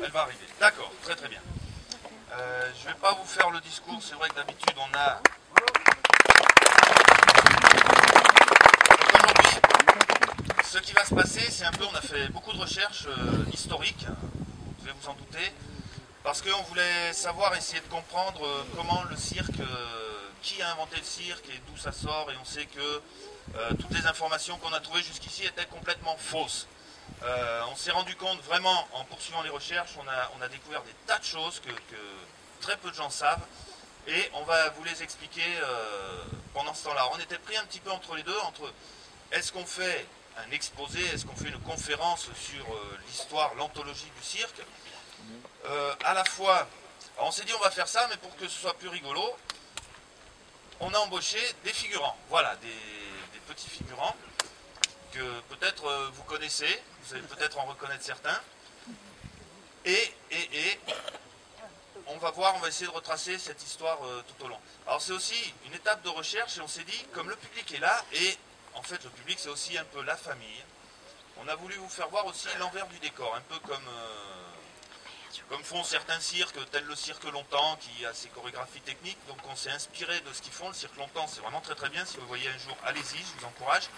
Elle va arriver. D'accord, très très bien. Je ne vais pas vous faire le discours, c'est vrai que d'habitude on a... Aujourd'hui, ce qui va se passer, c'est un peu, on a fait beaucoup de recherches historiques, vous devez vous en douter, parce qu'on voulait savoir, essayer de comprendre comment le cirque, qui a inventé le cirque et d'où ça sort, et on sait que toutes les informations qu'on a trouvées jusqu'ici étaient complètement fausses. On s'est rendu compte vraiment, en poursuivant les recherches, on a découvert des tas de choses que très peu de gens savent, et on va vous les expliquer pendant ce temps-là. On était pris un petit peu entre les deux, entre est-ce qu'on fait un exposé, est-ce qu'on fait une conférence sur l'histoire, l'anthologie du cirque, à la fois, alors on s'est dit on va faire ça, mais pour que ce soit plus rigolo, on a embauché des figurants, voilà, des petits figurants, que peut-être vous connaissez, vous allez peut-être en reconnaître certains, et on va voir, on va essayer de retracer cette histoire tout au long. Alors c'est aussi une étape de recherche, et on s'est dit, comme le public est là, et en fait le public c'est aussi un peu la famille, on a voulu vous faire voir aussi l'envers du décor, un peu comme font certains cirques, tel le Cirque Longtemps, qui a ses chorégraphies techniques, donc on s'est inspiré de ce qu'ils font. Le Cirque Longtemps, c'est vraiment très très bien, si vous voyez un jour, allez-y, je vous encourage.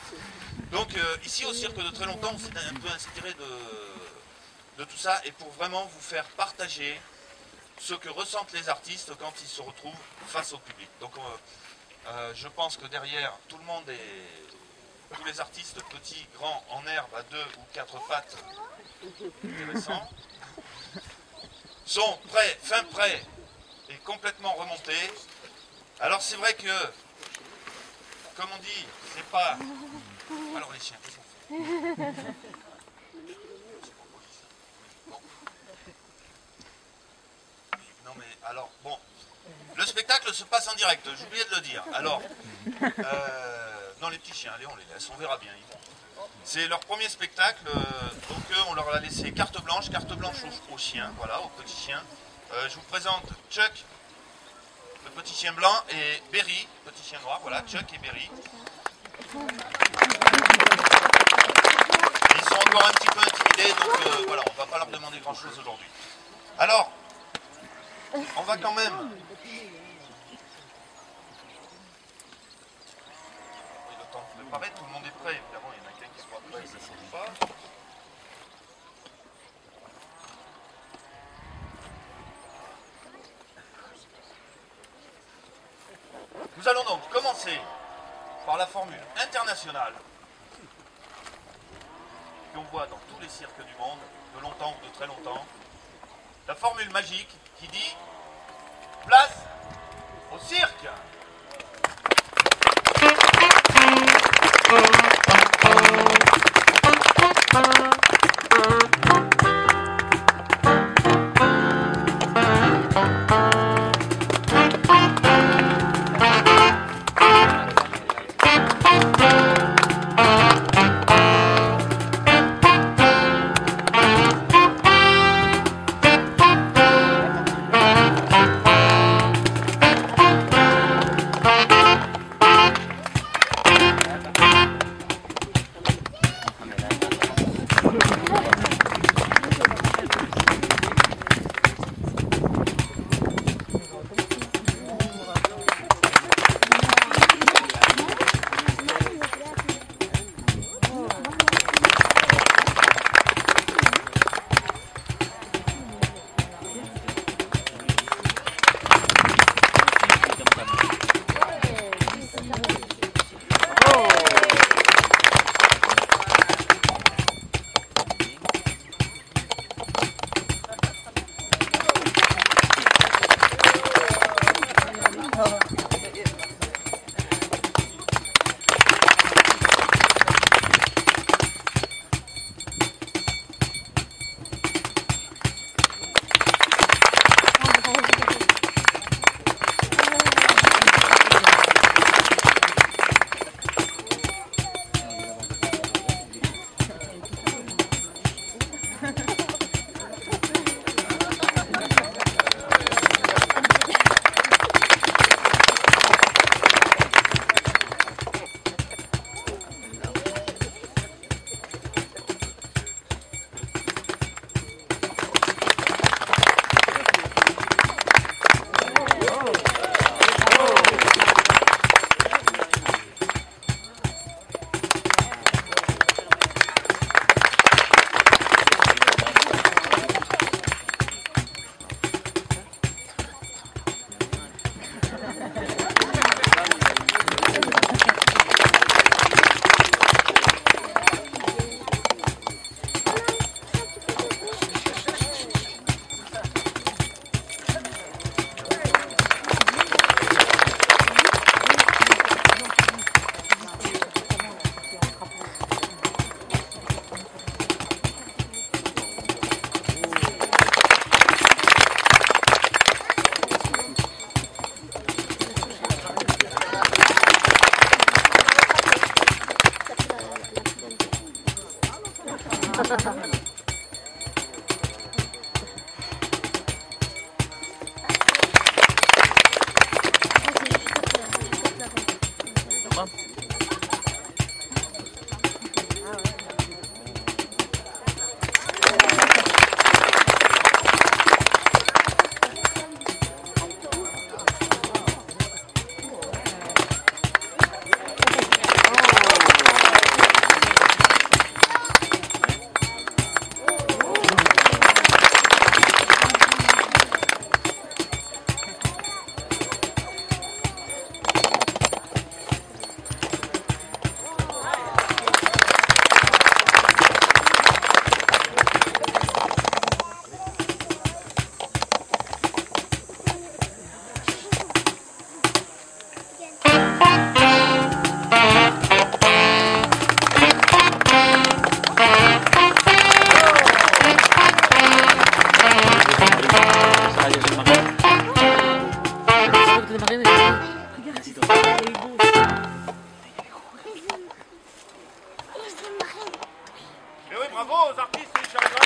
Donc ici au Cirque de Très Longtemps, on s'est un peu inspiré de tout ça, et pour vraiment vous faire partager ce que ressentent les artistes quand ils se retrouvent face au public. Donc je pense que derrière, tout le monde est... tous les artistes, petits, grands, en herbe, à 2 ou 4 pattes, intéressants, sont prêts, fin prêts et complètement remontés. Alors c'est vrai que, comme on dit, c'est pas... Alors les chiens, qu'est-ce qu'on fait? Bon. Non mais alors, bon, le spectacle se passe en direct, j'ai oublié de le dire. Alors, non les petits chiens, allez on les laisse, on verra bien. C'est leur premier spectacle, donc on leur a laissé carte blanche aux chiens, voilà, aux petits chiens. Je vous présente Chuck, le petit chien blanc, et Berry, petit chien noir, voilà, Chuck et Berry. Ils sont encore un petit peu intimidés, donc voilà, on ne va pas leur demander grand chose aujourd'hui. Alors, on va quand même... Le temps de préparer, tout le monde est prêt, évidemment, il y en a qu'un qui soit prêt, ça ne change pas. Nous allons donc commencer par la formule internationale qu'on voit dans tous les cirques du monde, de longtemps ou de très longtemps. La formule magique qui dit « Place au cirque !» Mais oui, bravo aux artistes et chargeurs.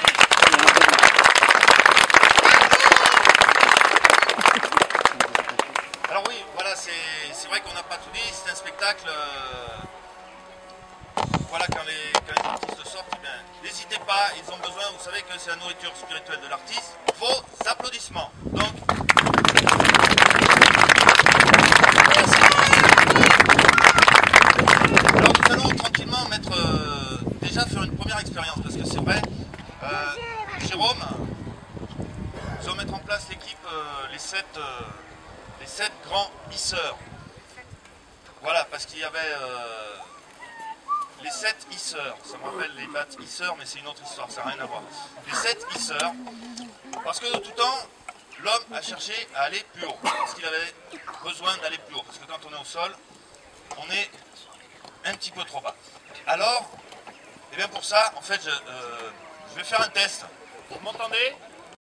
Alors oui, voilà, c'est vrai qu'on n'a pas tout dit, c'est un spectacle. Voilà, quand les artistes sortent, eh bien, n'hésitez pas, ils ont besoin, vous savez que c'est la nourriture spirituelle de l'artiste. Vos applaudissements. Donc, alors nous allons tranquillement déjà faire une première expérience, parce que c'est vrai, Jérôme, nous allons mettre en place l'équipe, les sept grands hisseurs. Voilà, parce qu'il y avait les 7 hisseurs. Ça me rappelle les battes hisseurs, mais c'est une autre histoire, ça n'a rien à voir. Les 7 hisseurs, parce que de tout temps, l'homme a cherché à aller plus haut, parce qu'il avait besoin d'aller plus haut, parce que quand on est au sol, on est un petit peu trop bas. Alors, et bien pour ça, en fait, je vais faire un test. Vous m'entendez ?